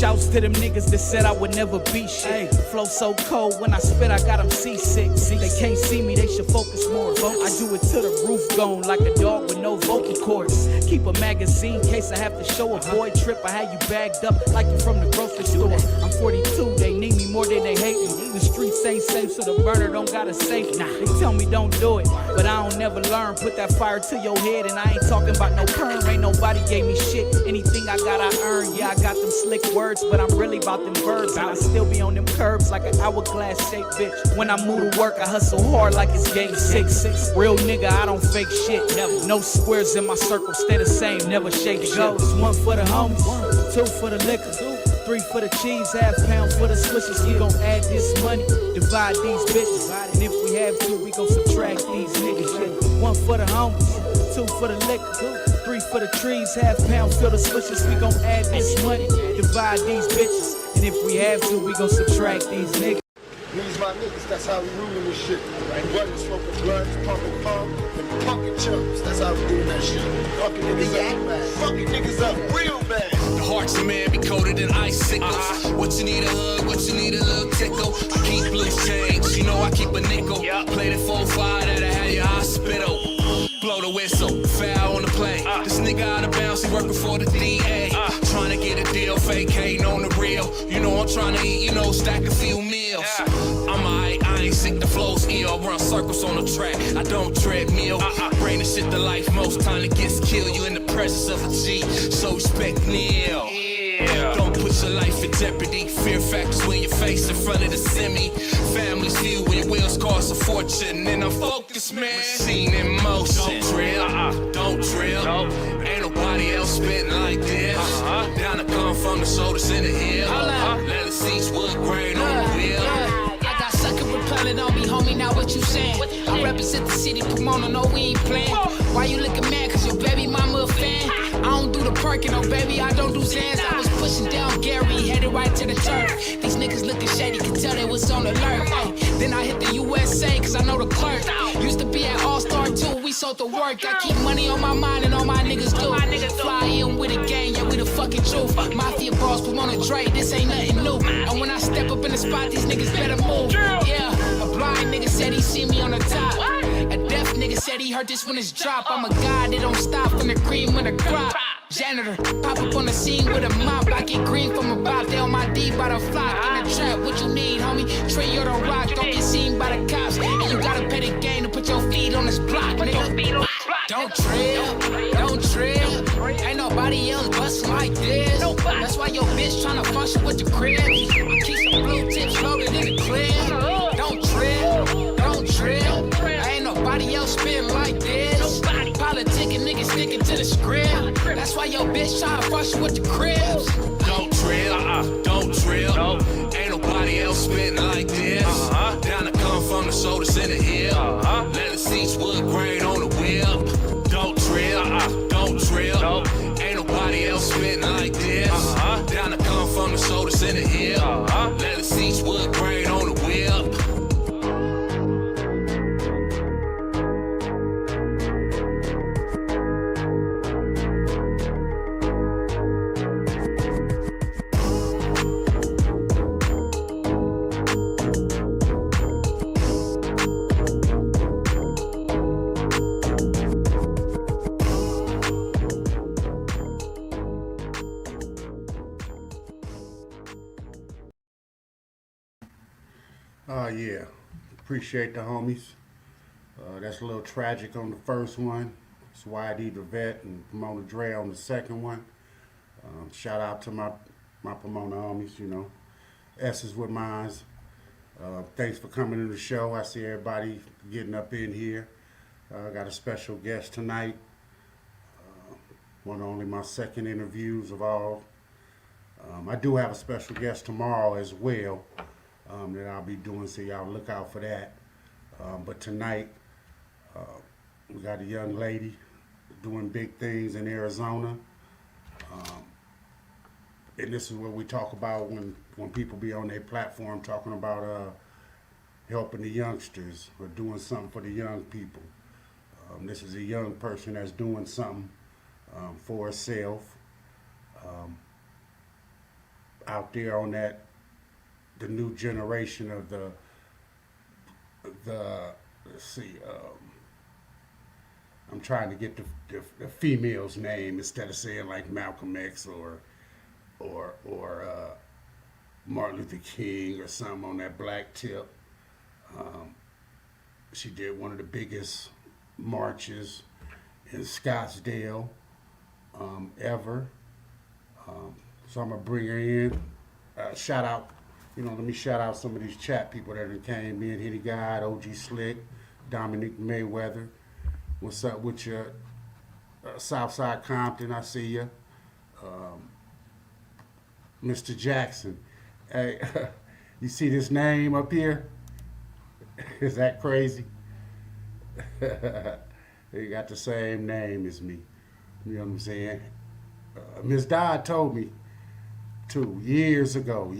Shouts to them niggas that said I would never be shit. Flow so cold, when I spit I got them seasick. They can't see me, they should focus more. I do it to the roof gone, like a dog with no vocal cords. Keep a magazine in case I have to show a boy trip. I had you bagged up like you from the grocery store. I'm 42, they need me more than they hate me. The streets ain't safe, so the burner don't got a safe. They tell me don't do it, but I don't never learn. Put that fire to your head, and I ain't talking about no perm. Ain't nobody gave me shit. Anything I got, I earned. Yeah, I got them slick words, but I'm really about them verbs. And I still be on them curbs like an hourglass shaped bitch. When I move to work, I hustle hard like it's game 6. Real nigga, I don't fake shit. Never. No squares in my circle, stay the same, never shake shit. One for the homies, two for the liquor, 3 for the cheese, ½ for the swishes. We gon' add this money, divide these bitches. And if we have to, we gon' subtract these niggas. Yeah. 1 for the homies, 2 for the liquor, 3 for the trees, ½ for the swishes. We gon' add this money, divide these bitches. And if we have to, we gon' subtract these niggas. These my niggas, that's how we ruling this shit. Running, smoking blunts, pumping pump, and punkin' chumps. That's how we doing that shit. Fucking niggas up, fucking niggas up real bad. The hearts of man be coated in icicles. What you need a hug, what you need a little tickle. I keep loose change, you know I keep a nickel. Play the 4-5 that'll have your hospital. Blow the whistle, foul on the play. This nigga out of bounds, he working for the DA. Trying to get a deal, fake hating on the real. You know I'm trying to eat, you know, stack a few meals. I'm alright, I ain't sick, the flow's ill. Run circles on the track, I don't treadmill. Bring the shit to life, most time it gets killed. You in the presence of a G, so respect Neil. Don't put your life in jeopardy. Fear factors when you face in front of the semi. Family's view when your wheels cost a fortune. And I'm focused, man. Machine in motion. Don't drill. Ain't nobody else spitting like this. Down to come from the shoulders in the hill. Leather seats, wood grain on the wheel. I got sucker repellent on me, homie. Now what you saying? I represent the city, Pomona. No, we ain't playing. Why you looking mad? Cause your baby mama a fan. I don't do the perking, no baby, I don't do Zans. I was pushing down Gary, headed right to the turf. These niggas looking shady, could tell they was on alert. Then I hit the USA, cause I know the clerk. Used to be at All-Star 2, we sold the work. I keep money on my mind and all my niggas do. Fly in with a gang, yeah, we the fucking truth. Mafia boss, Pomona Dre, this ain't nothing new. And when I step up in the spot, these niggas better move. Yeah, a blind nigga said he see me on the top. A deaf nigga said he heard this when it's drop. I'm a guy that don't stop from the cream with the crop. Janitor, pop up on the scene with a mop. I get green from a bop. They on my D by the flock. In the trap, what you need, homie? Trey or the rock. Don't get seen by the cops. And you gotta pay the game to put your feet on this block, nigga. Don't trip. Ain't nobody else bustin' like this. That's why your bitch tryna function with the crib. I keep some blue tips loaded in the clip. Don't trip. Ain't nobody else spittin' like this. Politicking niggas sticking to the script. That's why your bitch tryna function with the cribs. Don't drill. Ain't nobody else spitting like this. Down to come from the shoulders in the hill. Leather seats, wood grain on the wheel. Don't drill. Ain't nobody else spitting like this. Down to come from the shoulders in the hill. Leather seats, wood grain on the wheel. Yeah, appreciate the homies. That's a little tragic on the first one. It's YD the Vet and Pomona Dre on the second one. Shout out to my Pomona homies, you know. S is with mines. Thanks for coming to the show. I see everybody getting up in here. Got a special guest tonight. One of only my second interviews of all. I do have a special guest tomorrow as well. That I'll be doing, so y'all look out for that. But tonight, we got a young lady doing big things in Arizona. And this is what we talk about when people be on their platform talking about helping the youngsters or doing something for the young people. This is a young person that's doing something for herself. out there on the new generation of the let's see, I'm trying to get the female's name instead of saying like Malcolm X or Martin Luther King or something on that black tip. She did one of the biggest marches in Scottsdale ever. So I'm gonna bring her in. Shout out, let me shout out some of these chat people that came in. Hitty God, OG Slick, Dominic Mayweather. What's up with your Southside Compton? I see you. Mr. Jackson. Hey, you see this name up here? Is that crazy? They got the same name as me. You know what I'm saying? Miss Dodd told me too, years ago.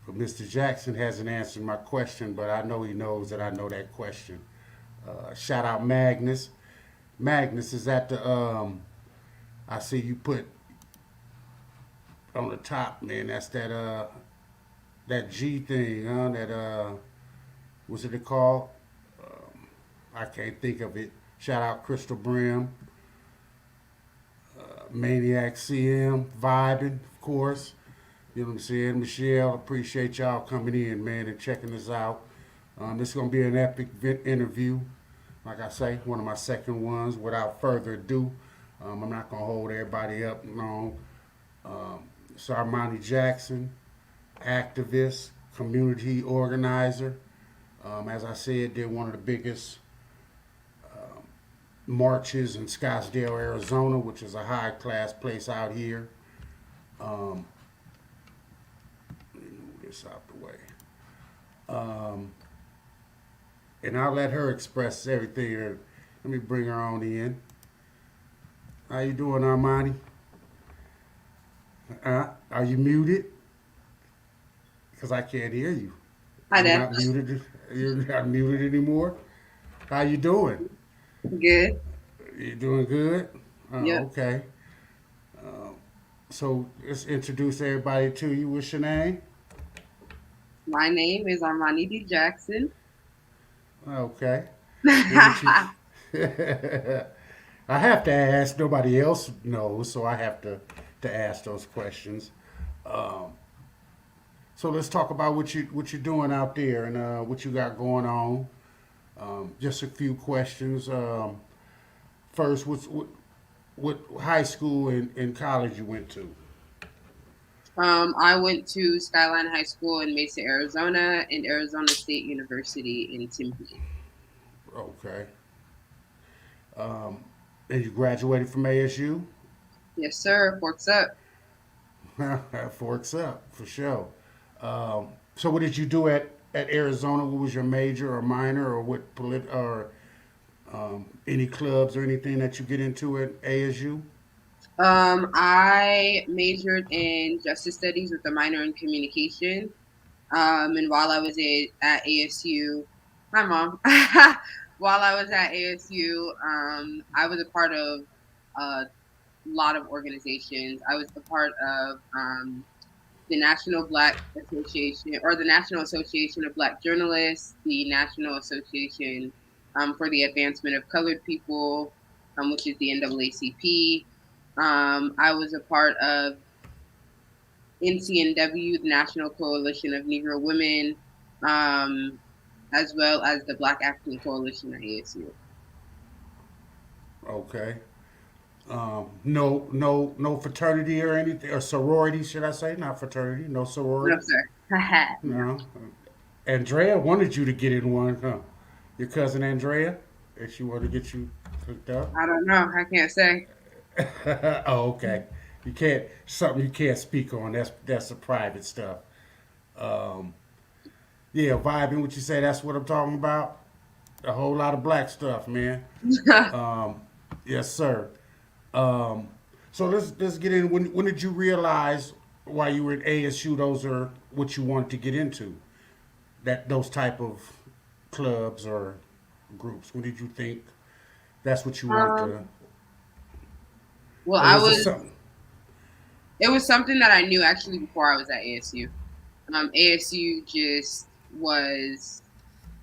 But Mr. Jackson hasn't answered my question, but I know he knows that I know that question. Shout out Magnus. Magnus is at the, I see you put on the top, man, that's that G thing, huh? That, what's it called? I can't think of it. Shout out Crystal Brim. Maniac CM, vibing, of course. You know what I'm saying? Michelle, appreciate y'all coming in, man, and checking us out. This is going to be an epic interview. Like I say, one of my second ones. Without further ado, I'm not going to hold everybody up long. It's Armani Jackson, activist, community organizer. As I said, did one of the biggest marches in Scottsdale, Arizona, which is a high-class place out here. Let me move this out the way. And I'll let her express everything. Let me bring her on in. How you doing, Armani? Are you muted? Because I can't hear you. Hi there. Not muted. You're not muted anymore. How you doing? Good. You doing good? Yep. Okay. So let's introduce everybody to you. What's your name? My name is Armani D. Jackson. Okay. I have to ask. Nobody else knows, so I have to ask those questions. So let's talk about what you're doing out there and what you got going on. Just a few questions. First, what high school and college you went to? I went to Skyline High School in Mesa, Arizona, and Arizona State University in Tempe. Okay. And you graduated from ASU? Yes, sir. Forks up. Forks up, for sure. So what did you do at Arizona? What was your major or minor, or what any clubs or anything that you get into at ASU? I majored in justice studies with a minor in communication. And while I was at ASU, hi Mom. While I was at ASU, I was a part of a lot of organizations. I was a part of the National Black Association, or the National Association of Black Journalists, the National Association for the Advancement of Colored People, which is the NAACP. I was a part of NCNW, the National Coalition of Negro Women, as well as the Black African Coalition at ASU. Okay. No fraternity or anything, or sorority, should I say? Not fraternity, no sorority. No, sir. No. Andrea wanted you to get in one, huh? Your cousin Andrea, if she wanted to get you hooked up. I don't know. I can't say. Oh, okay. You can't, something you can't speak on. That's the private stuff. Yeah, vibing. What you say? That's what I'm talking about. A whole lot of black stuff, man. Yes, sir. So let's get in. When did you realize while you were at ASU those are what you wanted to get into? That those type of clubs or groups. When did you think that's what you wanted to? Well, I was. It was something that I knew actually before I was at ASU. ASU just was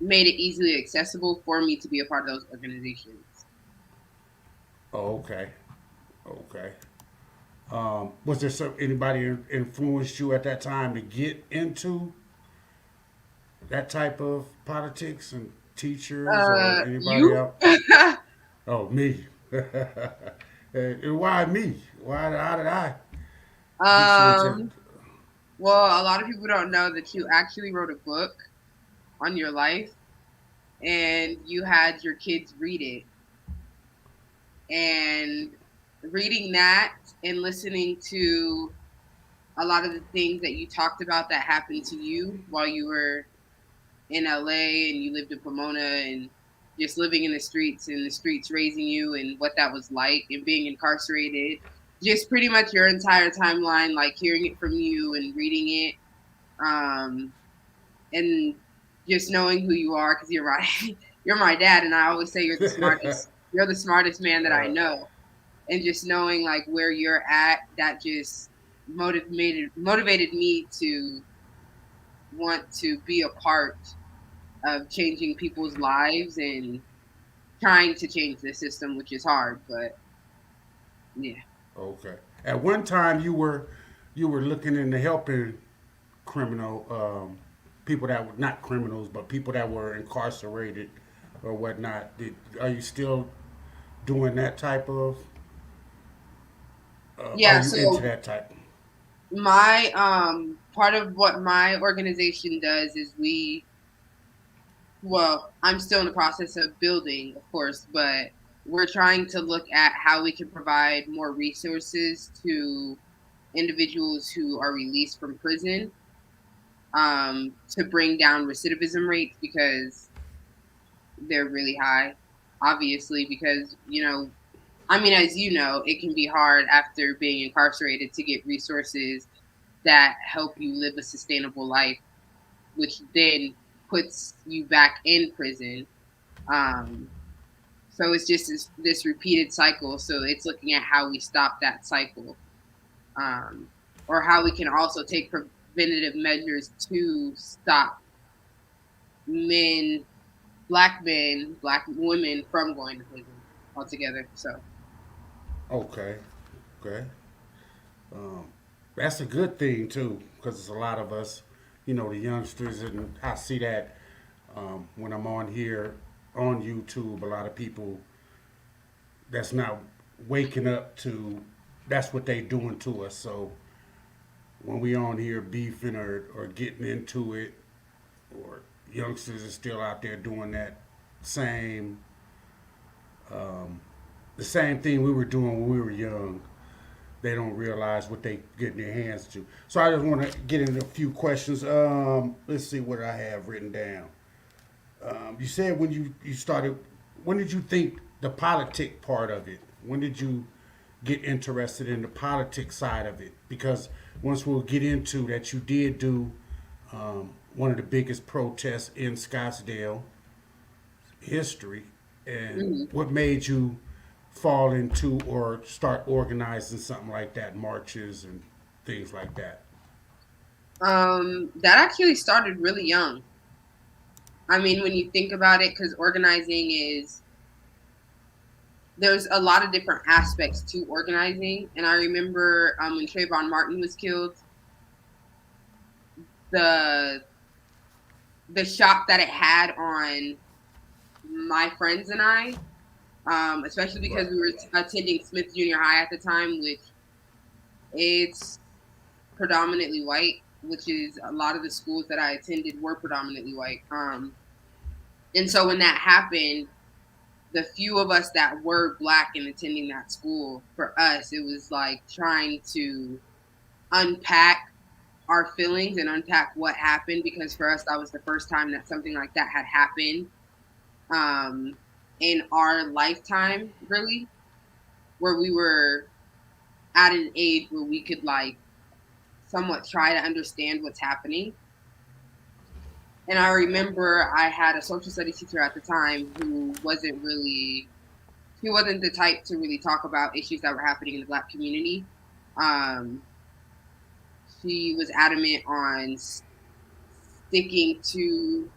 made it easily accessible for me to be a part of those organizations. Oh, okay. Okay. Was there anybody influenced you at that time to get into that type of politics and teachers or anybody You? else? Oh, me. And why me? How did I get you into? Well, a lot of people don't know that you actually wrote a book on your life and you had your kids read it. And reading that and listening to a lot of the things that you talked about that happened to you while you were in LA and you lived in Pomona and just living in the streets and the streets raising you and what that was like and being incarcerated. Just pretty much your entire timeline, like hearing it from you and reading it. And just knowing who you are because you're you're my dad and I always say you're the smartest you're the smartest man that I know. And just knowing like where you're at, that just motivated me to want to be a part of changing people's lives and trying to change the system, which is hard, but yeah. Okay. At one time, you were looking into helping people that were not criminals, but people that were incarcerated or whatnot. Are you still doing that type of? Yeah, are you so into that type? my part of what my organization does is I'm still in the process of building, of course, but we're trying to look at how we can provide more resources to individuals who are released from prison, to bring down recidivism rates because they're really high, obviously, because, I mean, as you know, it can be hard after being incarcerated to get resources that help you live a sustainable life, which then puts you back in prison. Um, so it's just this repeated cycle. So it's looking at how we stop that cycle, or how we can also take preventative measures to stop black women from going to prison altogether. So. Okay. Okay. Um, that's a good thing too, because it's a lot of us, the youngsters, and I see that when I'm on here on YouTube, a lot of people that's not waking up to that's what they doing to us. So when we on here beefing or getting into it, or youngsters are still out there doing that same the same thing we were doing when we were young. They don't realize what they getting their hands to. So I just want to get into a few questions. Let's see what I have written down. You said when you started, when did you think the politic part of it? When did you get interested in the politics side of it? Because once we'll get into that, you did do one of the biggest protests in Scottsdale history. And what made you fall into or start organizing something like that, marches and things like that? That actually started really young. I mean, when you think about it, because organizing there's a lot of different aspects to organizing. And I remember when Trayvon Martin was killed, the shock that it had on my friends and I, especially because we were attending Smith Junior High at the time, which it's predominantly white, which is a lot of the schools that I attended were predominantly white. And so when that happened, the few of us that were black and attending that school, for us, it was like trying to unpack our feelings and unpack what happened, because for us, that was the first time that something like that had happened in our lifetime, really, where we were at an age where we could like somewhat try to understand what's happening. And I remember I had a social studies teacher at the time who wasn't the type to really talk about issues that were happening in the Black community. she was adamant on sticking to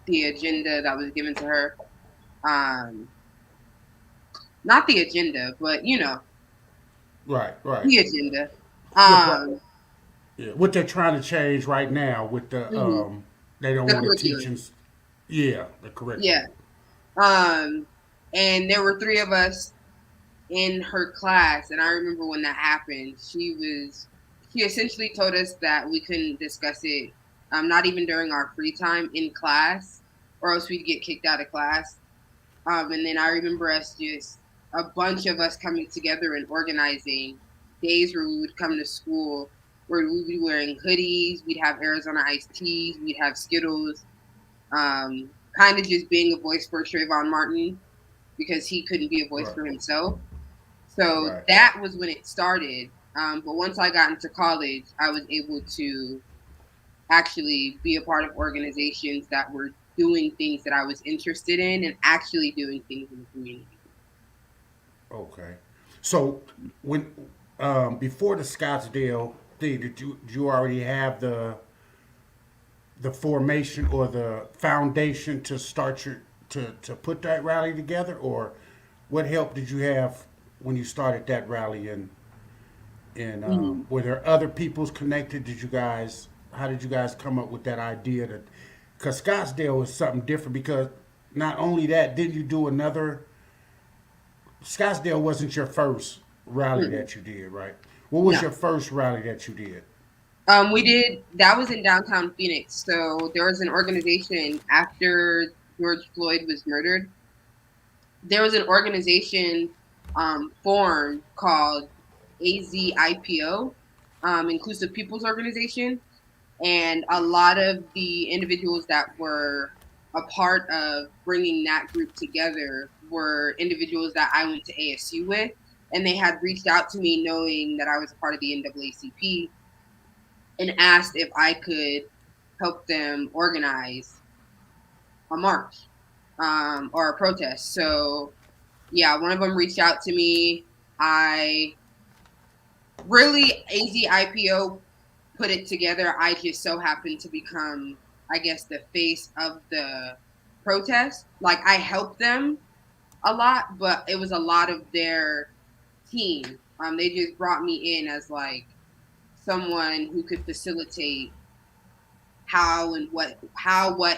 the agenda that was given to her. Not the agenda, but Right. the agenda. Yeah, what they're trying to change right now with the Mhm. they don't The want to teach curriculum. the curriculum. Yeah. And there were three of us in her class, and I remember when that happened. She essentially told us that we couldn't discuss it, not even during our free time in class, or else we'd get kicked out of class. And then I remember a bunch of us coming together and organizing days where we would come to school, where we'd be wearing hoodies, we'd have Arizona iced teas, we'd have Skittles, kind of just being a voice for Trayvon Martin because he couldn't be a voice Right. for himself. So Right. that was when it started. But once I got into college, I was able to actually be a part of organizations that were doing things that I was interested in and actually doing things in the community. Okay. So when before the Scottsdale thing, did you already have the formation or the foundation to start to put that rally together, or what help did you have when you started that rally, and Mhm. were there other people's connected? How did you guys come up with that idea that, because Scottsdale is something different, because not only that, didn't you do another, Scottsdale wasn't your first rally Mm-mm. that you did, right? What was No. your first rally that you did? We did, that was in downtown Phoenix. So there was an organization after George Floyd was murdered. There was an organization formed called AZIPO, Inclusive People's Organization. And a lot of the individuals that were a part of bringing that group together were individuals that I went to ASU with. And they had reached out to me knowing that I was a part of the NAACP and asked if I could help them organize a march or a protest. So, yeah, one of them reached out to me. I really, AZIPO put it together. I just so happened to become, I guess, the face of the protest. Like, I helped them a lot, but it was a lot of their team. They just brought me in as like someone who could facilitate what,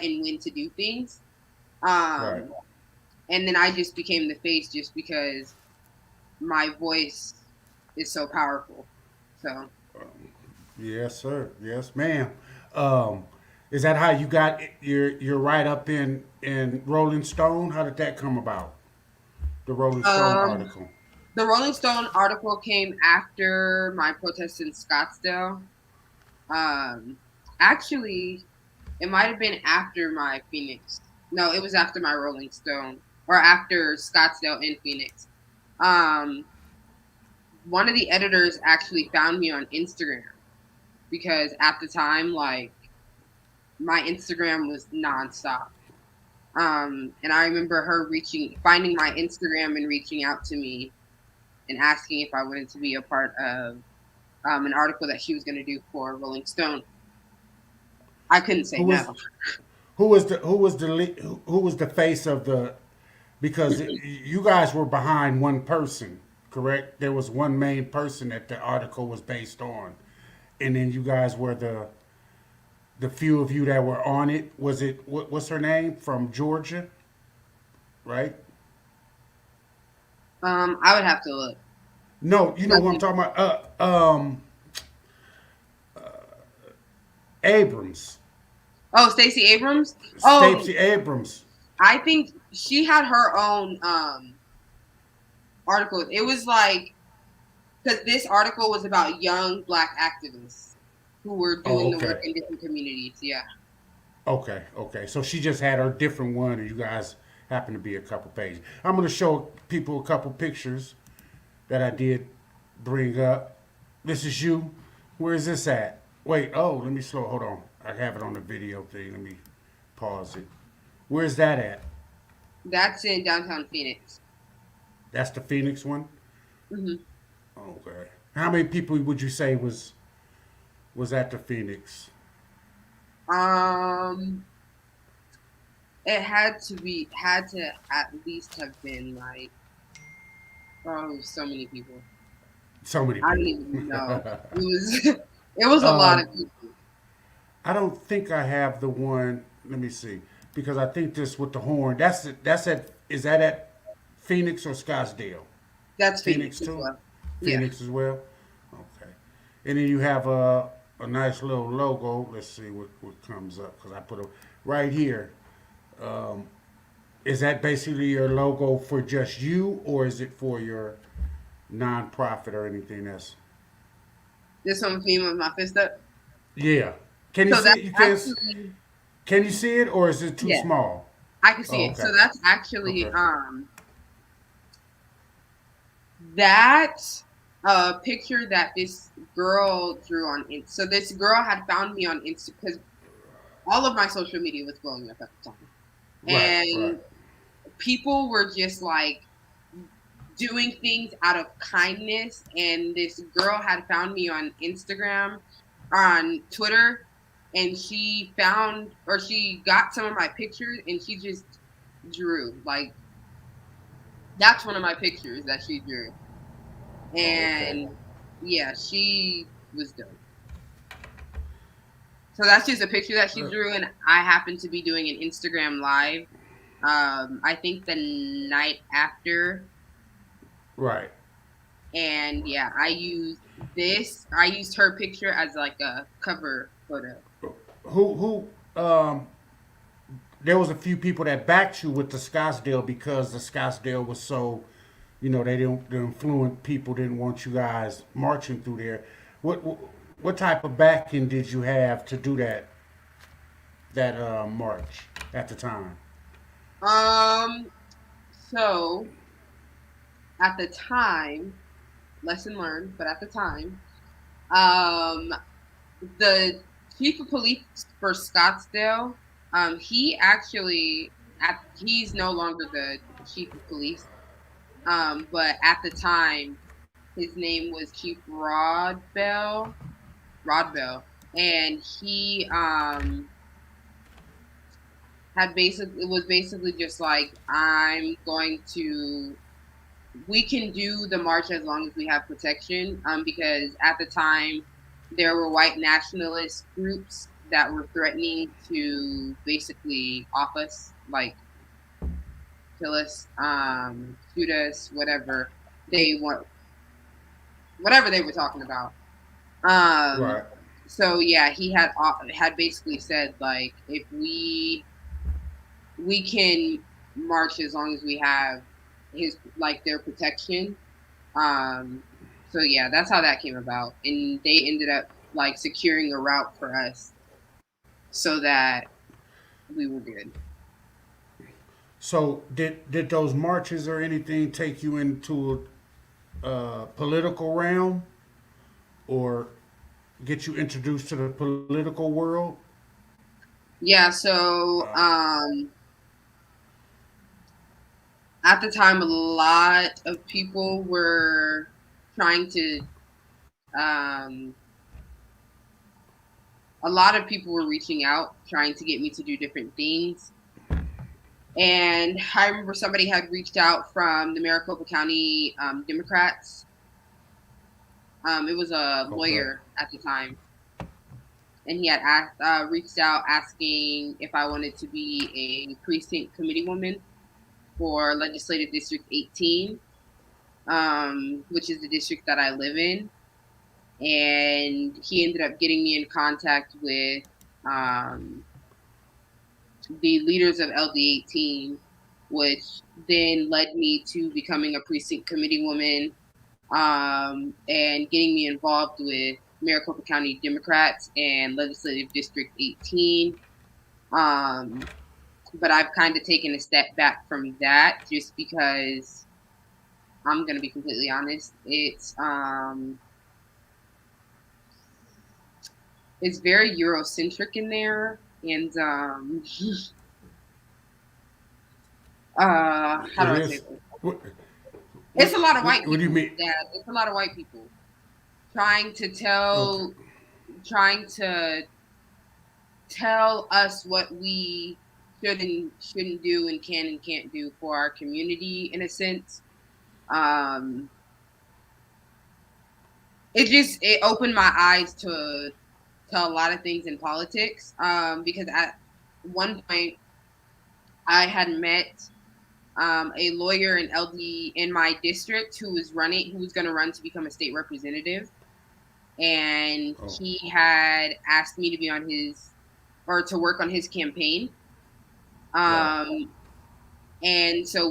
and when to do things. Right. Um, and then I just became the face just because my voice is so powerful. So Yes, sir. Yes, ma'am. Um, is that how you got your write up in Rolling Stone? How did that come about? The Rolling Stone um, article. the Rolling Stone article came after my protest in Scottsdale. Um, Actually, it might have been after my Phoenix. No, it was after my Rolling Stone or after Scottsdale in Phoenix. Um, One of the editors actually found me on Instagram because at the time, like, my Instagram was nonstop. And I remember her finding my Instagram and reaching out to me and asking if I wanted to be a part of an article that she was going to do for Rolling Stone. I couldn't say Who was no. who was the face of the, because you guys were behind one person, correct? There was one main person that the article was based on, and then you guys were the few of you that were on it. Was it what's her name from Georgia, right? I would have to look. No, you know who I'm talking about. Abrams, Oh, Stacey Abrams. Oh, Stacey Abrams. I think she had her own article. It was like, because this article was about young Black activists who were doing Oh, the work okay, in different communities. Yeah. okay. So she just had her different one, and you guys happen to be a couple pages. I'm gonna show people a couple pictures that I did bring up. This is you. Where is this at? Wait. Oh, let me slow. Hold on. I have it on the video thing. Let me pause it. Where's that at? That's in downtown Phoenix. That's the Phoenix one. Hmm. Okay. How many people would you say was was at the Phoenix? Um, it had to at least have been like, oh, so many people. So many I don't people. even know. It was it was a lot of people. I don't think I have the one. Let me see, because I think this with the horn. That's at. Is that at Phoenix or Scottsdale? That's Phoenix Phoenix as too. well. Yeah. Phoenix as well. Okay. And then you have a nice little logo. Let's see what comes up because I put a right here. Is that basically your logo for just you, or is it for your nonprofit or anything else? This one theme with my fist up. Yeah. Can you So see that's it? actually, Can you see it, or is it too yeah, small? I can see Oh, it. okay. So that's actually Okay. that picture that this girl drew on so this girl had found me on Insta because all of my social media was blowing up at the time. Right. Right. And people were just like doing things out of kindness. And this girl had found me on Instagram, on Twitter, and she got some of my pictures and she just drew. Like, that's one of my pictures that she drew. Oh, okay. And yeah, she was dope. So that's just a picture that she drew, and I happened to be doing an Instagram live. I think the night after, Right. and yeah, I used her picture as like a cover photo. Who there was a few people that backed you with the Scottsdale because the Scottsdale was so, the affluent people didn't want you guys marching through there. What type of backing did you have to do that march at the time? So at the time, lesson learned, but at the time, the chief of police for Scottsdale, he's no longer the chief of police. But at the time, his name was Chief Rod Bell, and he was basically just like, we can do the march as long as we have protection, because at the time there were white nationalist groups that were threatening to basically off us, like kill us, shoot us, whatever they were talking about. Right. So yeah, he had basically said like, if we can march as long as we have their protection. So yeah, that's how that came about, and they ended up like securing a route for us so that we were good. So did those marches or anything take you into a political realm, or get you introduced to the political world? Yeah. So at the time, a lot of people were trying to. A lot of people were reaching out, trying to get me to do different things. And I remember somebody had reached out from the Maricopa County Democrats. It was a lawyer at the time. And he had reached out asking if I wanted to be a precinct committee woman for Legislative District 18, which is the district that I live in. And he ended up getting me in contact with the leaders of LD18, which then led me to becoming a precinct committee woman, and getting me involved with Maricopa County Democrats and Legislative District 18. But I've kind of taken a step back from that just because, I'm going to be completely honest, it's very Eurocentric in there, and how do I say this? It's a lot of white people. What do you mean? Yeah, it's a lot of white people trying to tell trying to tell us what we should and shouldn't do and can and can't do for our community in a sense. Um, it opened my eyes to a lot of things in politics, because at one point I had met a lawyer in LD in my district who was going to run to become a state representative, and he had asked me to be on his or to work on his campaign. And so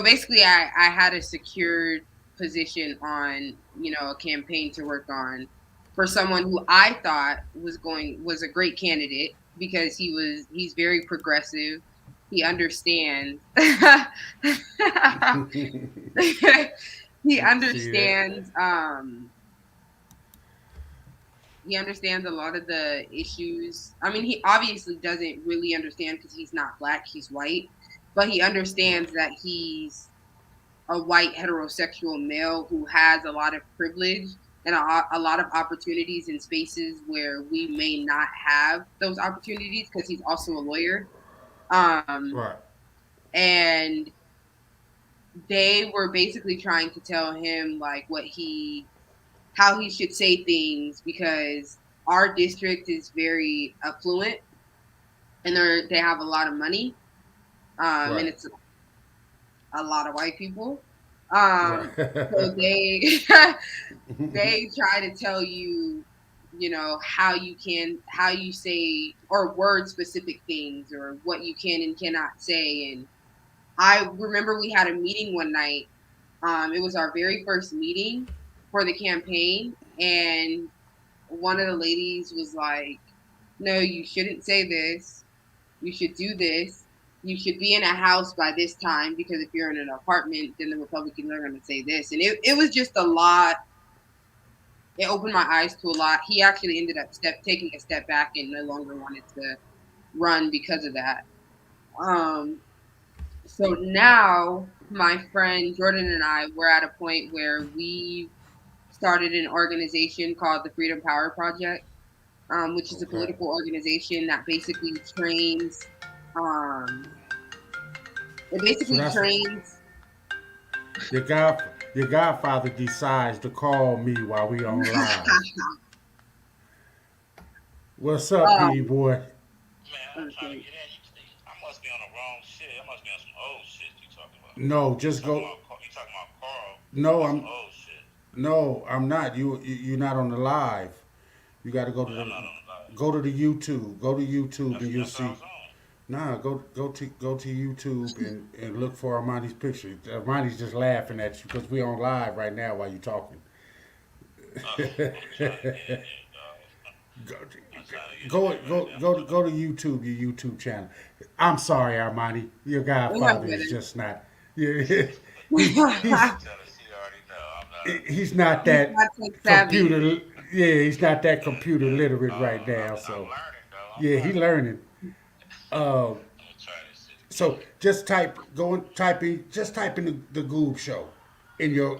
basically I had a secured position on, a campaign to work on for someone who I thought was a great candidate because he's very progressive. He understands. He understands. He understands a lot of the issues. I mean, he obviously doesn't really understand because he's not black, he's white, but he understands that he's a white heterosexual male who has a lot of privilege and a lot of opportunities in spaces where we may not have those opportunities because he's also a lawyer. Right. And they were basically trying to tell him like how he should say things because our district is very affluent and they have a lot of money, and it's a lot of white people. So they they try to tell you, how you say or word specific things or what you can and cannot say. And I remember we had a meeting one night. It was our very first meeting for the campaign, and one of the ladies was like, no, you shouldn't say this. You should do this. You should be in a house by this time because if you're in an apartment, then the Republicans are going to say this. And it was just a lot. It opened my eyes to a lot. He actually ended up taking a step back and no longer wanted to run because of that. So now my friend Jordan and I, we're at a point where we started an organization called the Freedom Power Project, which is a political organization that basically trains. It basically trains. Your godfather decides to call me while we on live. What's up, Petey boy? Man, I'm trying to get in. I must be on the wrong shit. I must be on some old shit you talking about. No, just go. You talking about Carl? No, I'm old shit. No, I'm not. You're not on the live. You got to go to the YouTube. Go to YouTube and you'll see. Nah, go to YouTube and look for Armani's picture. Armani's just laughing at you because we're on live right now while you're talking. Go to YouTube, your YouTube channel. I'm sorry, Armani. Your godfather is just not. He's not that computer. Yeah, he's not that computer literate right now. So yeah, he's learning. So just type in the Goob Show in your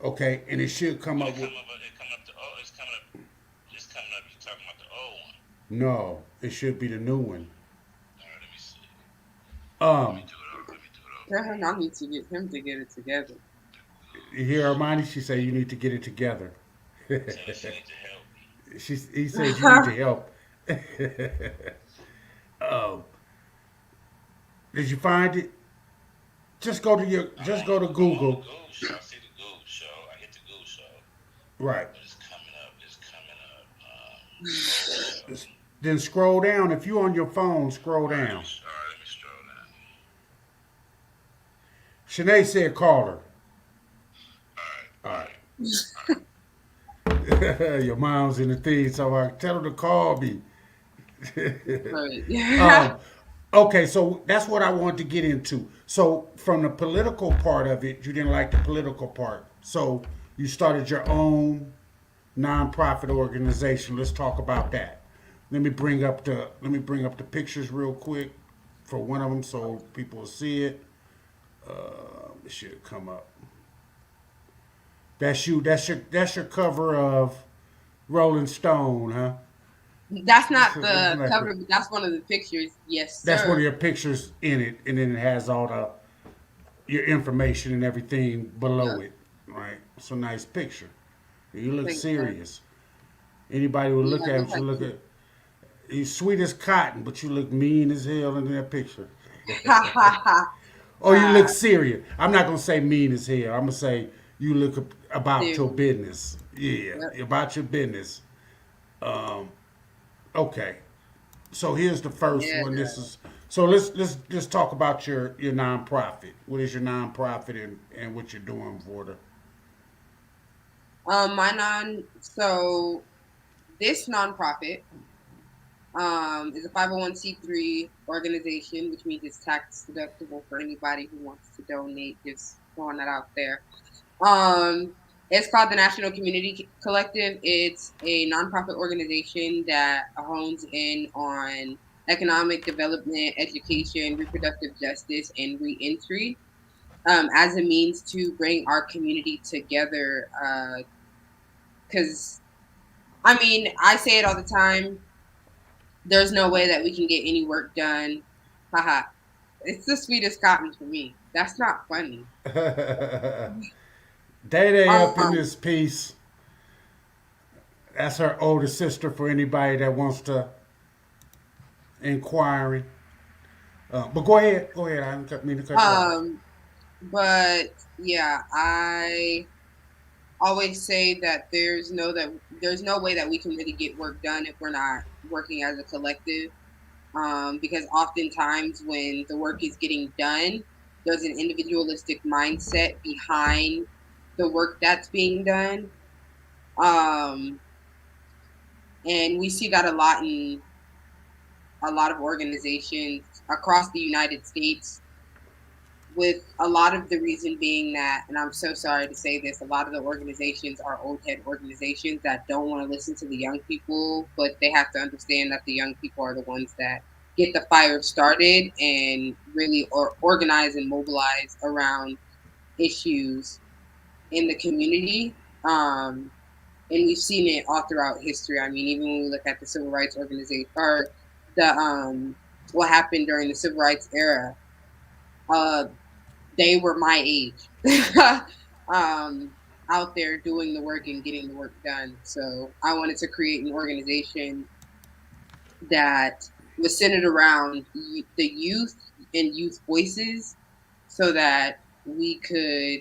okay, and it should come up with. It's coming up. You talking about the old one? No, it should be the new one. All right, let me see. Let me do it over. I need to get him to get it together. You hear Armani? She said you need to get it together. She needs to help me. He said you need to help. Did you find it? Just go to Google. I see the Goob Show. I hit the Goob Show. Right. But it's coming up. Then scroll down. If you're on your phone, scroll down. All right, let me scroll down. Shanae said call her. All right. Your mom's in the thing, so I tell her to call me. Right. Okay, so that's what I wanted to get into. So from the political part of it, you didn't like the political part. So you started your own nonprofit organization. Let's talk about that. Let me bring up the pictures real quick for one of them so people will see it. It should come up. That's you. That's your cover of Rolling Stone, huh? That's not the cover, but that's one of the pictures. Yes, That's one of sir. your pictures in it, and then it has all the your information and everything below Yeah. it. Right? It's a nice picture. You look Thanks, sir. serious. Anybody would Yeah, look at we it, should had look to. at you sweet as cotton, but you look mean as hell in that picture. Ha ha ha. Or you look serious. I'm not gonna say mean as hell. I'm gonna say you look about your Dude. business. Yeah, Yep. about your business. Okay. So here's the first Yeah. one. This is so let's just talk about your nonprofit. What is your nonprofit and what you're doing for the So this nonprofit is a 501c3 organization, which means it's tax deductible for anybody who wants to donate. Just throwing that out there. It's called the National Community Collective. It's a nonprofit organization that hones in on economic development, education, reproductive justice, and reentry as a means to bring our community together. Because, I mean, I say it all the time. There's no way that we can get any work done. Haha. It's the sweetest cotton for me. That's not funny. Day Day up in Um, this piece. That's her older sister for anybody that wants to inquiry. But go ahead. Go ahead. I didn't mean to cut you off. um, but yeah, I always say that there's no way that we can really get work done if we're not working as a collective. Because oftentimes when the work is getting done, there's an individualistic mindset behind the work that's being done. Um, and we see that a lot in a lot of organizations across the United States, with a lot of the reason being that, and I'm so sorry to say this, a lot of the organizations are old head organizations that don't want to listen to the young people, but they have to understand that the young people are the ones that get the fire started and really organize and mobilize around issues in the community. And we've seen it all throughout history. I mean, even when we look at the civil rights organization or the what happened during the civil rights era, uh, they were my age, um, out there doing the work and getting the work done. So I wanted to create an organization that was centered around the youth and youth voices, so that we could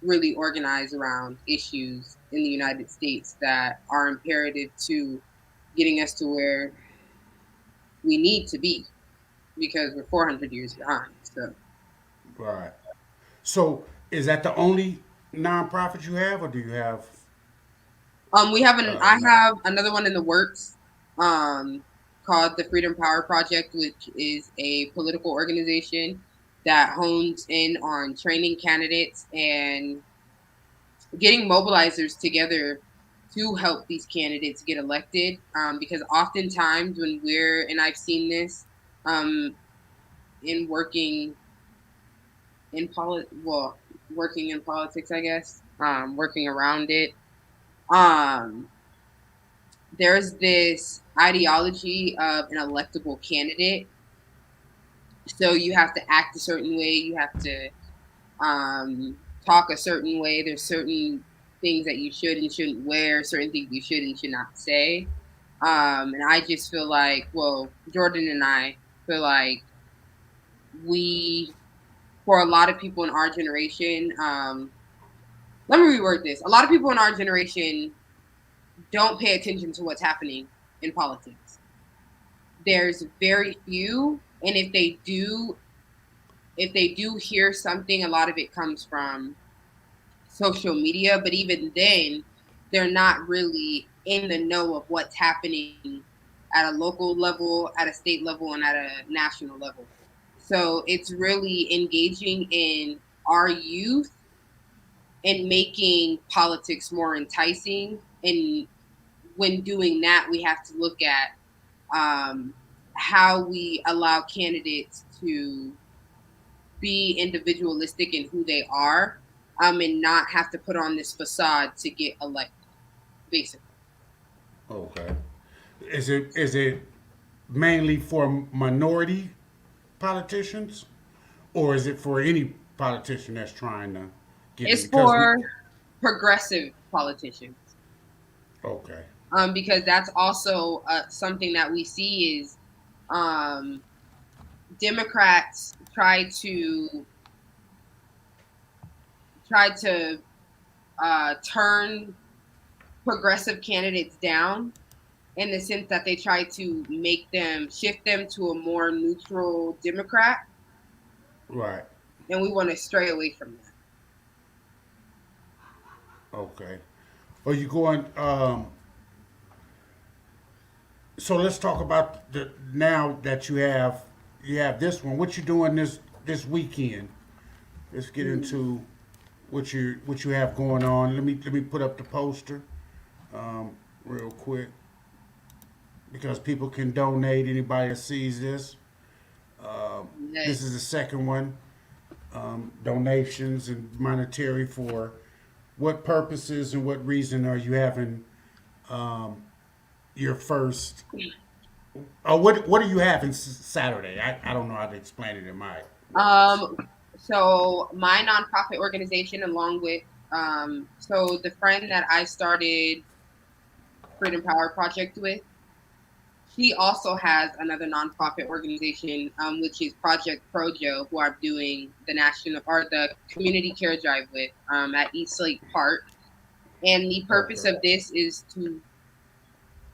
really organize around issues in the United States that are imperative to getting us to where we need to be, because we're 400 years behind. So, Right. So is that the only nonprofit you have, or do you have? I have another one in the works, um, called the Freedom Power Project, which is a political organization that hones in on training candidates and getting mobilizers together to help these candidates get elected. Because oftentimes when and I've seen this, um, in working in politics, I guess, working around it. Um, there's this ideology of an electable candidate. So you have to act a certain way. You have to talk a certain way. There's certain things that you should and shouldn't wear, certain things you should and should not say. And I just feel like, well, Jordan and I feel like we, for a lot of people in our generation, let me reword this. A lot of people in our generation don't pay attention to what's happening in politics. There's very few, and if they do hear something, a lot of it comes from social media, but even then, they're not really in the know of what's happening at a local level, at a state level, and at a national level. So it's really engaging in our youth and making politics more enticing. And when doing that, we have to look at um, how we allow candidates to be individualistic in who they are, and not have to put on this facade to get elected, basically. Okay. Is it mainly for minority politicians, or is it for any politician that's trying to get in? It's for progressive politicians. Okay. Because that's also something that we see is Democrats try to turn progressive candidates down in the sense that they try to shift them to a more neutral Democrat, Right. and we want to stray away from that. Okay. Are you going? So let's talk about the now that you have this one. What you doing this weekend? Let's get into what you have going on. Let me put up the poster real quick because people can donate. Anybody that sees this. This is the second one. Donations and monetary for what purposes and what reason are you having your first? What are you having Saturday? I don't know how to explain it in my. So my nonprofit organization, along with so the friend that I started Freedom Power Project with, she also has another nonprofit organization, which is Project Projo, who I'm doing the community care drive with at East Lake Park. And the purpose of this is to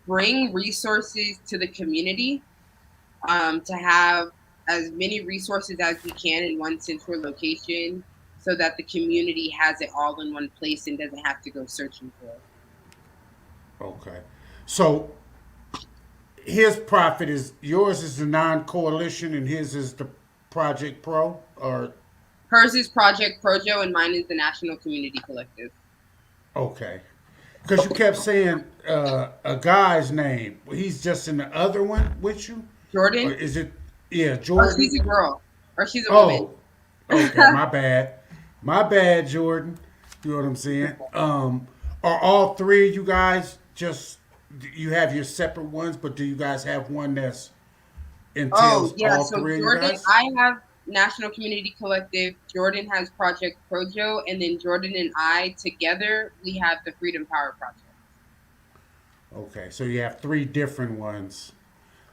bring resources to the community, to have as many resources as we can in one central location so that the community has it all in one place and doesn't have to go searching for it. Okay. So his profit yours is the non-coalition and his is the Project Pro, or? Hers is Project Projo and mine is the National Community Collective. Okay. Because you kept saying a guy's name. He's just in the other one with you? Jordan? Or is it, yeah, Jordan? Or she's a girl. Or she's a woman. Okay, my bad. My bad, Jordan. You know what I'm saying? Are all three of you guys just, you have your separate ones, but do you guys have one that's entails all so three Jordan, of you guys? I have National Community Collective, Jordan has Project Projo, and then Jordan and I together, we have the Freedom Power Project. Okay, so you have three different ones.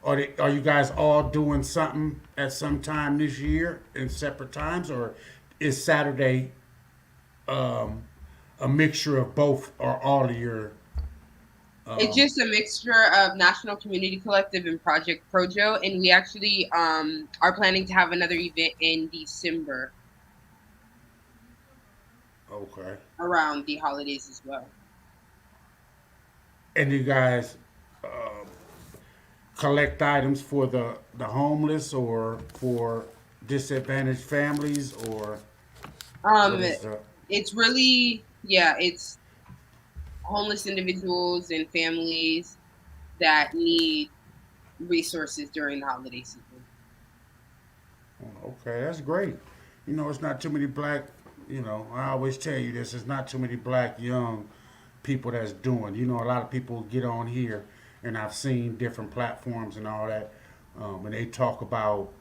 Are you guys all doing something at some time this year in separate times, or is Saturday a mixture of both or all of your? It's just a mixture of National Community Collective and Project Projo, and we actually are planning to have another event in December. Okay. Around the holidays as well. And you guys collect items for the homeless or for disadvantaged families, or? It's really, it's homeless individuals and families that need resources during the holiday season. Okay, that's great. You know, it's not too many black, I always tell you this, it's not too many black young people that's doing. A lot of people get on here, and I've seen different platforms and all that, and they talk about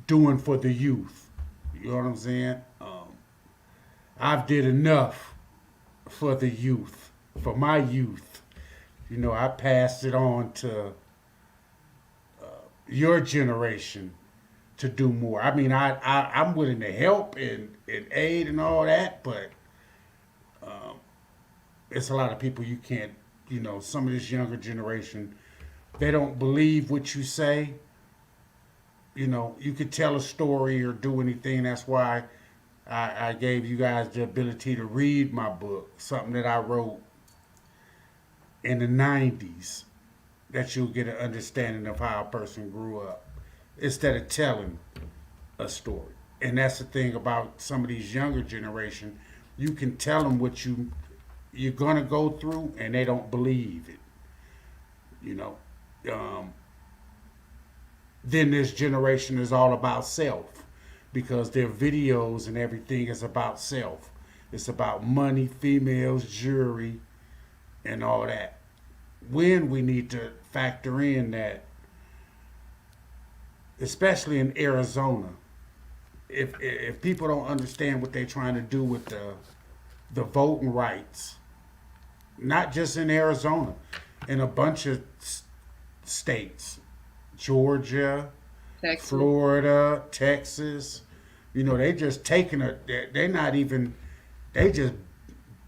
doing for the youth. You know what I'm saying? I've did enough for the youth, for my youth. I passed it on to your generation to do more. I mean, I'm willing to help and aid and all that, but it's a lot of people you can't, some of this younger generation, they don't believe what you say. You could tell a story or do anything. That's why I gave you guys the ability to read my book, something that I wrote in the 90s, that you'll get an understanding of how a person grew up instead of telling a story. And that's the thing about some of these younger generation. You can tell them what you're going to go through, and they don't believe it. Then this generation is all about self, because their videos and everything is about self. It's about money, females, jewelry, and all that. When we need to factor in that, especially in Arizona, if people don't understand what they're trying to do with the voting rights, not just in Arizona, in a bunch of states, Georgia, Texas. Florida, Texas, they just taking they're not even, they just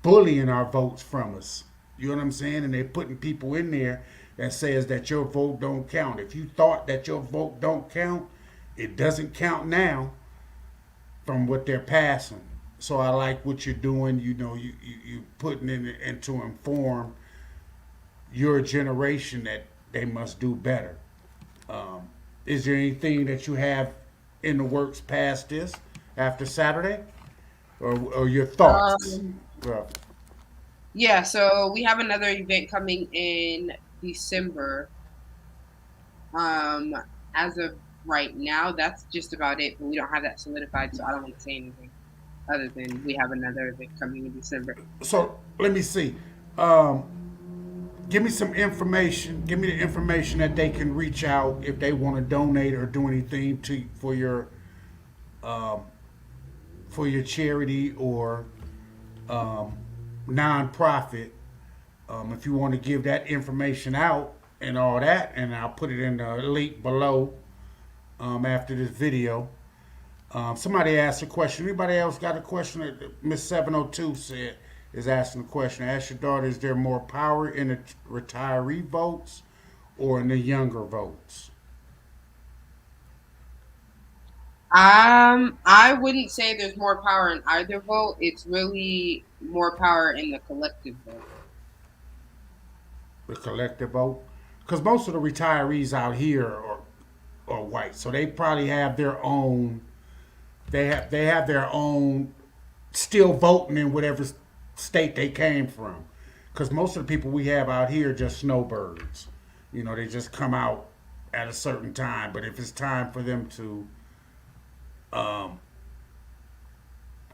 bullying our votes from us. You know what I'm saying? And they're putting people in there that says that your vote don't count. If you thought that your vote don't count, it doesn't count now from what they're passing. So I like what you're doing. You putting in to inform your generation that they must do better. Is there anything that you have in the works past this, after Saturday, or your thoughts? Yeah, so we have another event coming in December. As of right now, that's just about it, but we don't have that solidified, so I don't want to say anything other than we have another event coming in December. So let me see. Give me some information. Give me the information that they can reach out if they want to donate or do anything for your charity or nonprofit. If you want to give that information out and all that, and I'll put it in the link below after this video. Somebody asked a question. Anybody else got a question? Miss 702 is asking a question. Ask your daughter, is there more power in the retiree votes or in the younger votes? I wouldn't say there's more power in either vote. It's really more power in the collective vote. The collective vote? Because most of the retirees out here are white, so they probably have their own. They have their own, still voting in whatever state they came from. Because most of the people we have out here are just snowbirds. They just come out at a certain time. But if it's time for them to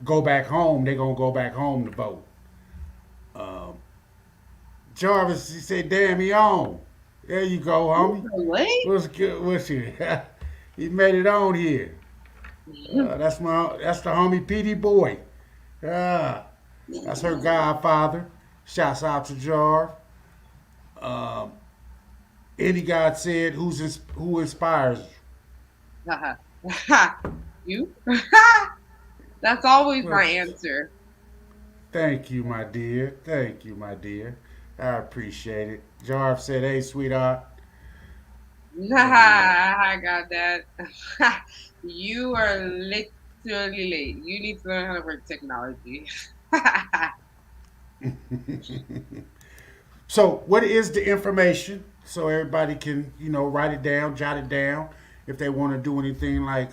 go back home, they're going to go back home to vote. Jarvis, he said, damn, he on. There you go, homie. What's good with you? He made it on here. That's the homie PD boy. That's her godfather. Shouts out to Jar. Any God said, who inspires you? You? That's always my answer. Thank you, my dear. Thank you, my dear. I appreciate it. Jarv said, hey, sweetheart. I got that. You are literally late. You need to learn how to work technology. So what is the information so everybody can, write it down, jot it down if they want to do anything like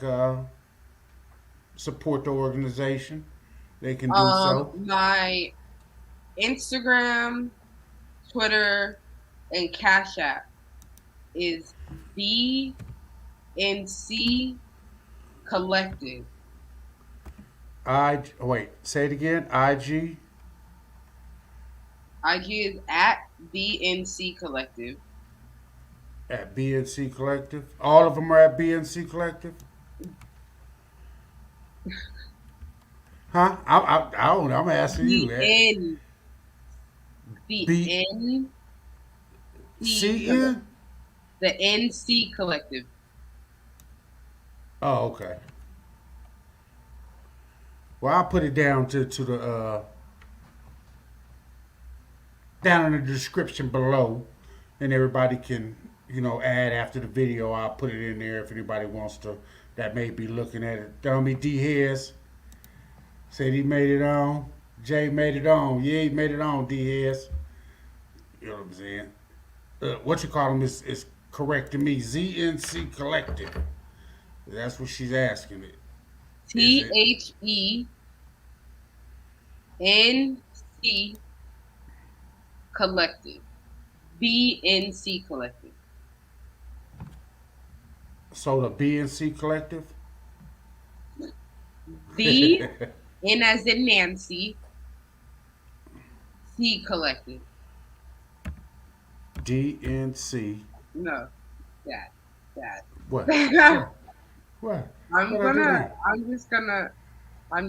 support the organization, they can do so. My Instagram, Twitter, and Cash App is BNC Collective. Say it again. IG is at BNC Collective. At BNC Collective. All of them are at BNC Collective. Huh? I don't know. I'm asking you. CN. The NC Collective. Oh, okay. Well, I'll put it down to the down in the description below, and everybody can add after the video. I'll put it in there if anybody wants to that may be looking at it. Dummy D Hess said he made it on. Jay made it on. Yeah, he made it on. D Hess. You know what I'm saying? What you call him is correcting me. ZNC Collective. That's what she's asking it. THENC Collective. BNC Collective. So the BNC Collective? D, N as in Nancy, C Collective. DNC. No, that. What? I'm What? What I do gonna. now? I'm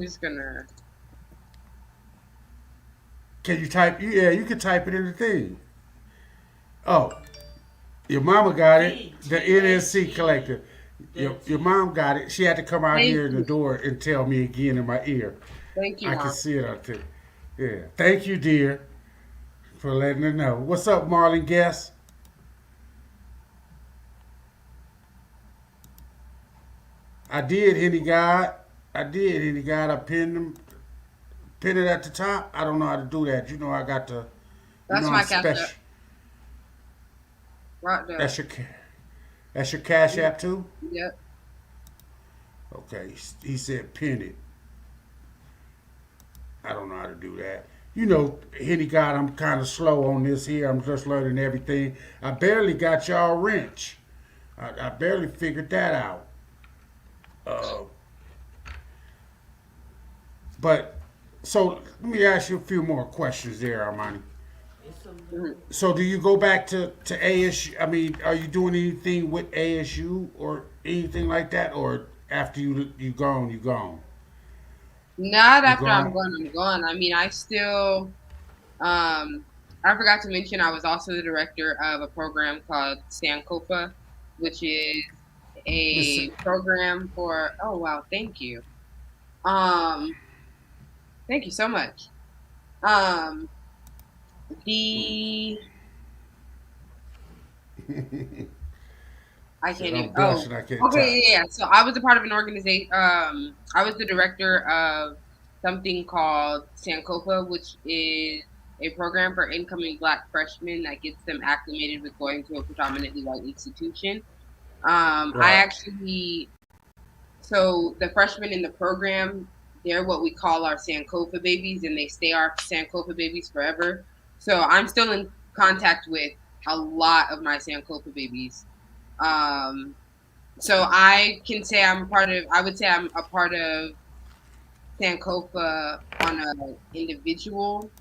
just gonna. Can you type? Yeah, you can type it in the thing. Oh, your mama got it. The NSC collector. Your mom got it. She had to come out Thank here in the you. door and tell me again in my ear. Thank you, I can Mom. see it out there. Yeah. Thank you, dear, for letting her know. What's up, Marlon Guest? I did, Henny God. I did, Henny God. I pinned it at the top. I don't know how to do that. You know, I got to. You That's know, my I'm cash special. app. Right there. That's your cash app too. Yep. Okay. He said pin it. I don't know how to do that. You know, Henny God, I'm kind of slow on this here. I'm just learning everything. I barely got y'all wrench. I barely figured that out. But so let me ask you a few more questions there, Armani. So do you go back to ASU? I mean, are you doing anything with ASU or anything like that, or after you gone, you gone? Not You after I'm gone? gone, I'm gone. I mean, I still. I forgot to mention I was also the director of a program called Sankofa, which is a Listen, program for. Oh wow, thank you. Um, thank you so much. Um, the I said can't even. I'm Oh, blushing. I can't okay, talk. yeah. So I was a part of an organization. I was the director of something called Sankofa, which is a program for incoming Black freshmen that gets them acclimated with going to a predominantly white institution. I Right. actually, so the freshmen in the program, they're what we call our Sankofa babies, and they stay our Sankofa babies forever. So I'm still in contact with a lot of my Sankofa babies. Um, so I can say I'm a part of. I would say I'm a part of Sankofa on a individual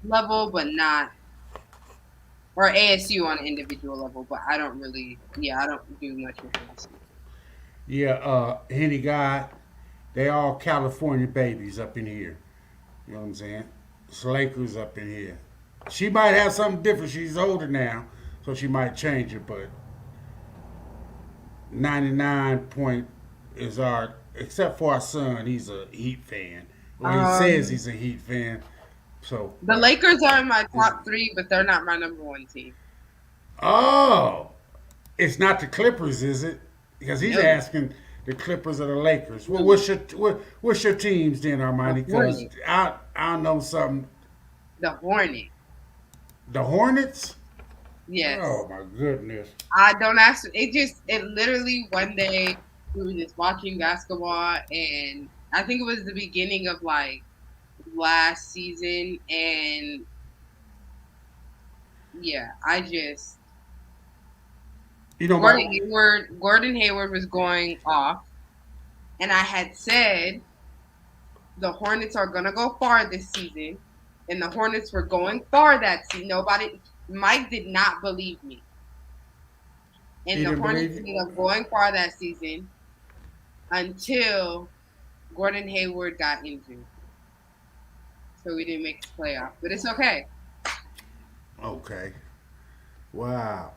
level, but not, or ASU on an individual level. But I don't really. Yeah, I don't do much with ASU. Yeah. Henny God, they all California babies up in here. You know what I'm saying? It's Lakers up in here. She might have something different. She's older now, so she might change it. But 99 point is our, except for our son. He's a Heat fan. Well, he says Um, he's a Heat fan. So, the but Lakers are in my is top three, but they're not my number one team. oh, it's not the Clippers, is it? Because he's No, asking the Clippers or the Lakers. Well, no, what's your teams then, the Armani? Because Hornets. I know something. The Hornets. The Hornets. Yes. Oh my goodness. I don't ask. It literally one day we were just watching basketball, and I think it was the beginning of like last season, and yeah, I just You know my. Gordon Hayward was going off, and I had said the Hornets are gonna go far this season, and the Hornets were going far that season. Mike did not believe me, and He the didn't Hornets believe you. ended up going far that season until Gordon Hayward got injured, so we didn't make the playoff. But it's okay. Okay. Wow.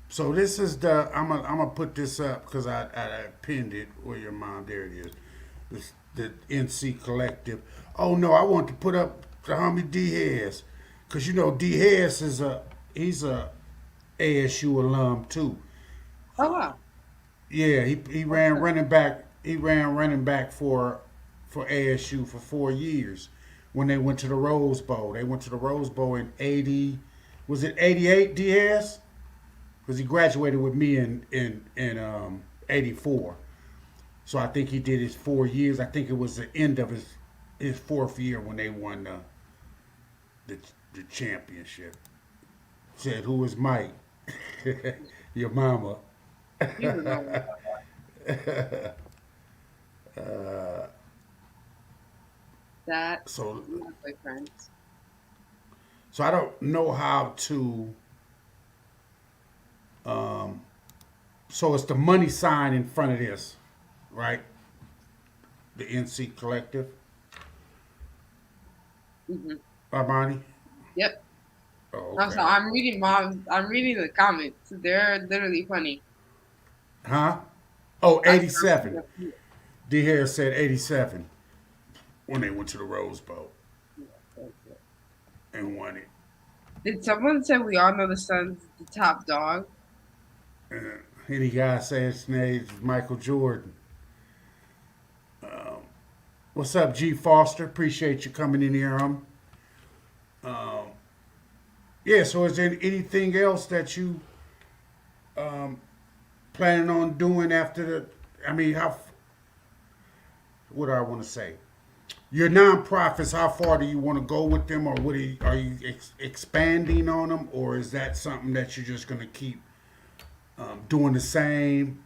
So this is the. I'm gonna put this up because I pinned it. Where your mom? There it is. The NC Collective. Oh no, I want to put up the homie D Harris, cause you know D Harris is he's a ASU alum too. Oh wow. Yeah, he ran running back. He ran running back for ASU for 4 years when they went to the Rose Bowl. They went to the Rose Bowl in 80. Was it 88? D Harris? Because he graduated with me in 84. So I think he did his 4 years. I think it was the end of his fourth year when they won the the championship. Said, "Who is Mike?" Your mama. You remember. That's So my boyfriend's. so I don't know how to. So it's the money sign in front of this, right? The NC Collective. Hmm. Armani. Yep. Oh, Also, okay. I'm reading the comments. They're literally funny. Huh? Oh, I, 87. D. Harris said 87 when they went to the Rose Bowl and won it. Did someone say we all know the Suns the top dog? Any guy say his name is Michael Jordan. What's up, G. Foster? Appreciate you coming in here. Yeah. So, is there anything else that you planning on doing after the? I mean, how? What do I want to say? Your nonprofits. How far do you want to go with them, or what are you expanding on them, or is that something that you're just going to keep doing the same?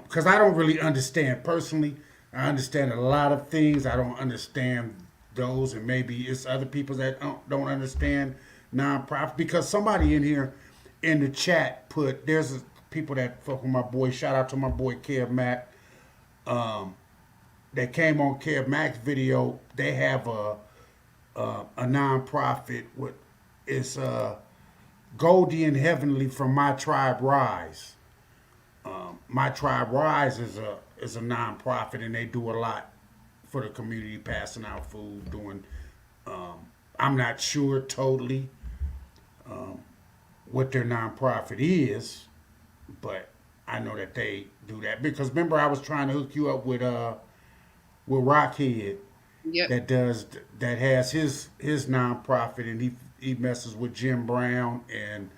Because I don't really understand personally. I understand a lot of things. I don't understand those, and maybe it's other people that don't understand nonprofit. Because somebody in here in the chat put people that fuck with my boy. Shout out to my boy Kev Mack. That came on Kev Mack's video. They have a nonprofit with it's Goldie and Heavenly from My Tribe Rise. My Tribe Rise is a nonprofit, and they do a lot for the community, passing out food, doing. I'm not sure totally what their nonprofit is, but I know that they do that because remember I was trying to hook you up with Rockhead Yep. that has his nonprofit, and he messes with Jim Brown and.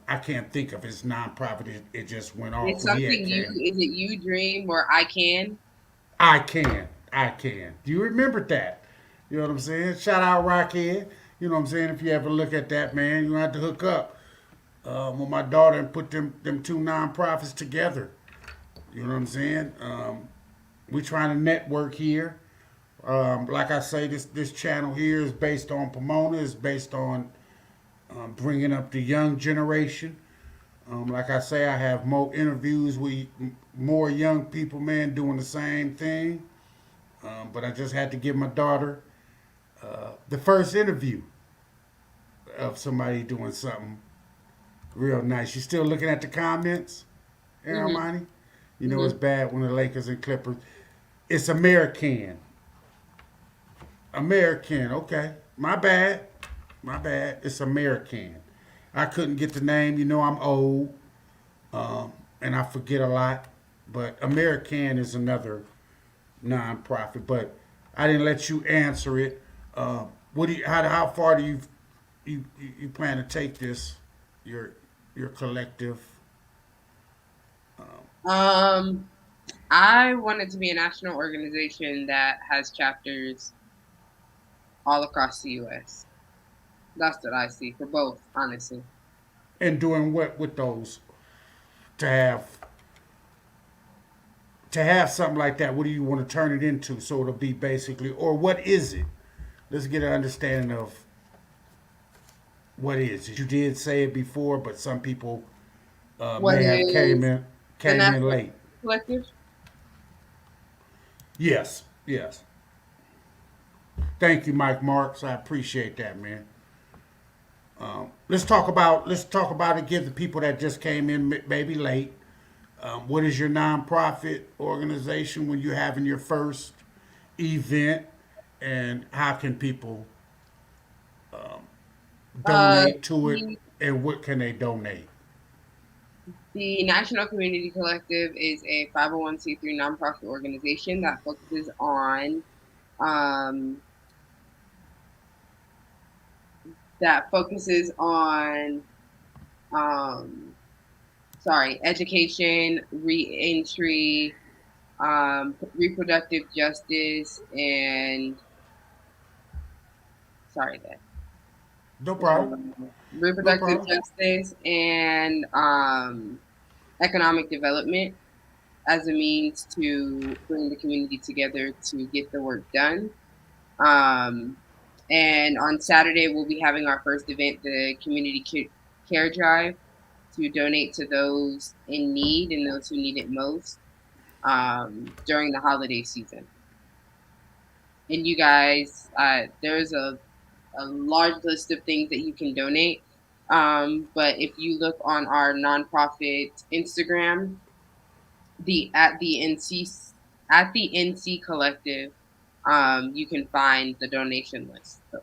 I can't think of his nonprofit. It just went off. It's something is it you dream or I can? I can. Do you remember that? You know what I'm saying? Shout out Rockhead. You know what I'm saying? If you ever look at that, man, you have to hook up with my daughter and put them two nonprofits together. You know what I'm saying? We trying to network here. Like I say, this channel here is based on Pomona. It's based on bringing up the young generation. Like I say, I have more interviews with more young people, man, doing the same thing. But I just had to give my daughter the first interview of somebody doing something real nice. You still looking at the comments, Armani? You know it's bad when the Lakers and Clippers. It's American. American, okay. My bad. It's American. I couldn't get the name. You know I'm old, and I forget a lot. But American is another nonprofit. But I didn't let you answer it. How far do you plan to take this? Your collective. I want it to be a national organization that has chapters all across the U.S. That's what I see for both, honestly. And doing what with those? To have something like that, what do you want to turn it into? So it'll be basically, or what is it? Let's get an understanding of what is it. You did say it before, but some people What may have is came the in National late. Collective? Yes. Thank you, Mike Marks. I appreciate that, man. Let's talk about it. Give the people that just came in maybe late. What is your nonprofit organization when you're having your first event, and how can people donate to it, and what can they donate? The National Community Collective is a 501c3 nonprofit organization that focuses on education, reentry, reproductive justice, and No problem. reproductive No problem. justice and economic development. as a means to bring the community together to get the work done. And on Saturday, we'll be having our first event, the Community Care Drive, to donate to those in need and those who need it most during the holiday season. And you guys, there's a large list of things that you can donate. But if you look on our nonprofit Instagram, at the NC Collective, you can find the donation list. So.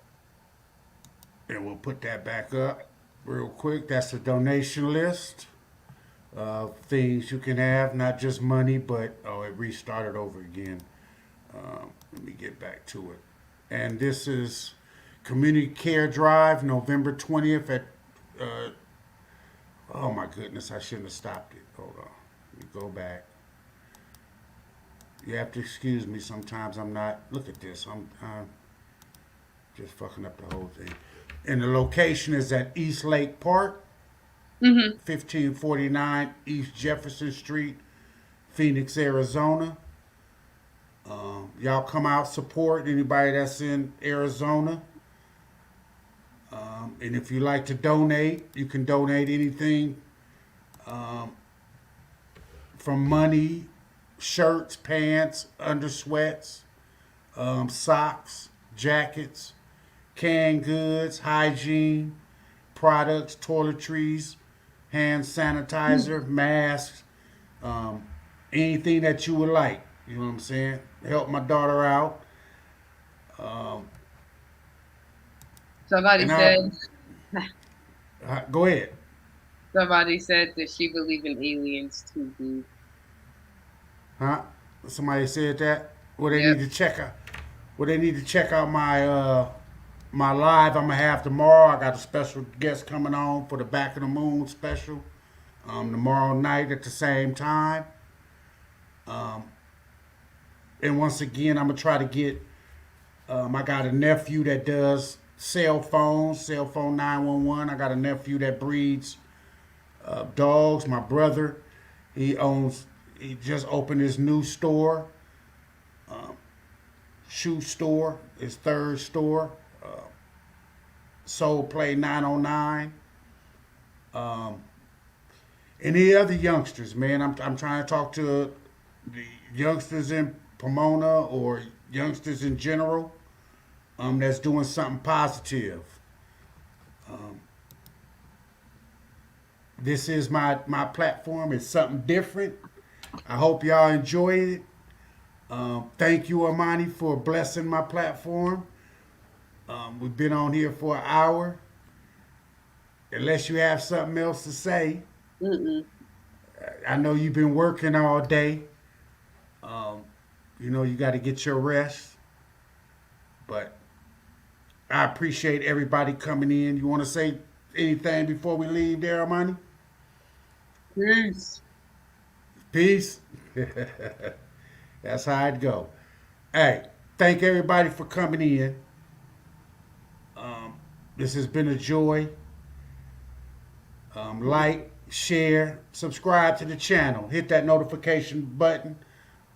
And we'll put that back up real quick. That's the donation list of things you can have, not just money, but it restarted over again. Let me get back to it. And this is Community Care Drive, November 20th at. Oh my goodness, I shouldn't have stopped it. Hold on, let me go back. You have to excuse me. Sometimes I'm not. Look at this. I'm just fucking up the whole thing. And the location is at East Lake Park, 1549 East Jefferson Street, Phoenix, Arizona. Y'all come out, support anybody that's in Arizona. And if you like to donate, you can donate anything from money, shirts, pants, undersweats, socks, jackets, canned goods, hygiene, products, toiletries, hand sanitizer, masks, anything that you would like. You know what I'm saying? Help my daughter out. Somebody said. Go ahead. Somebody said that she believed in aliens too, dude. Huh? Somebody said that. Well, they Yep. need to check out. Well, they need to check out my my live I'm gonna have tomorrow. I got a special guest coming on for the Back of the Moon special tomorrow night at the same time. And once again, I'm gonna try to get. I got a nephew that does cell phone 911. I got a nephew that breeds dogs. My brother, he just opened his new store, shoe store, his third store, Soul Play 909. And the other youngsters, man, I'm trying to talk to the youngsters in Pomona or youngsters in general that's doing something positive. This is my platform. It's something different. I hope y'all enjoyed it. Thank you, Armani, for blessing my platform. We've been on here for an hour. Unless you have something else to say. I know you've been working all day. You got to get your rest. But I appreciate everybody coming in. You want to say anything before we leave there, Armani? Peace. Peace. That's how it go. Hey, thank everybody for coming in. This has been a joy. Like, share, subscribe to the channel. Hit that notification button.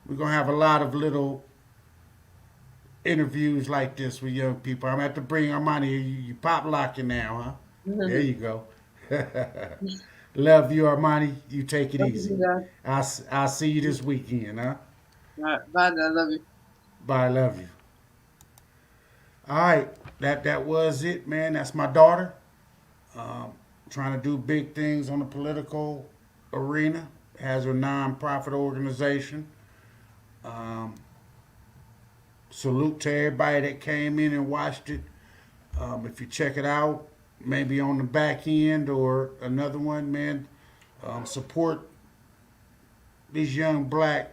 We're going to have a lot of little interviews like this with young people. I'm going to have to bring Armani. You pop locking now, huh? There you go. Love you, Armani. You take it easy. I'll see you this weekend, huh? All right, bye. I love you. Bye, love you. All right, that was it, man. That's my daughter. Trying to do big things on the political arena. Has her non-profit organization. Salute to everybody that came in and watched it. If you check it out, maybe on the back end or another one, man, support these young black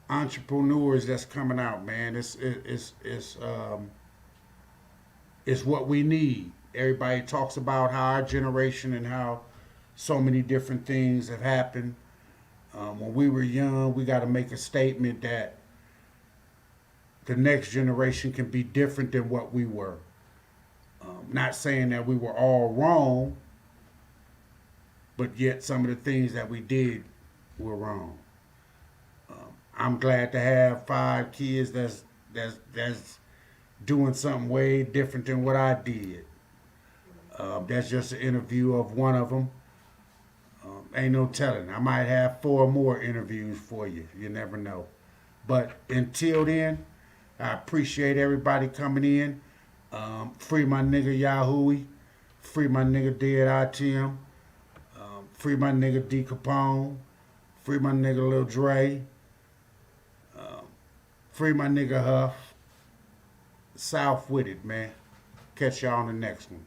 entrepreneurs that's coming out, man. It's what we need. Everybody talks about how our generation and how so many different things have happened. When we were young, we got to make a statement that the next generation can be different than what we were. Not saying that we were all wrong, but yet some of the things that we did were wrong. I'm glad to have 5 kids that's doing something way different than what I did. That's just an interview of one of them. Ain't no telling. I might have 4 more interviews for you. You never know. But until then, I appreciate everybody coming in. Free my nigga Yahui. Free my nigga Dead Item. Free my nigga D Capone. Free my nigga Lil Dre. Free my nigga Huff. South with it, man. Catch y'all on the next one.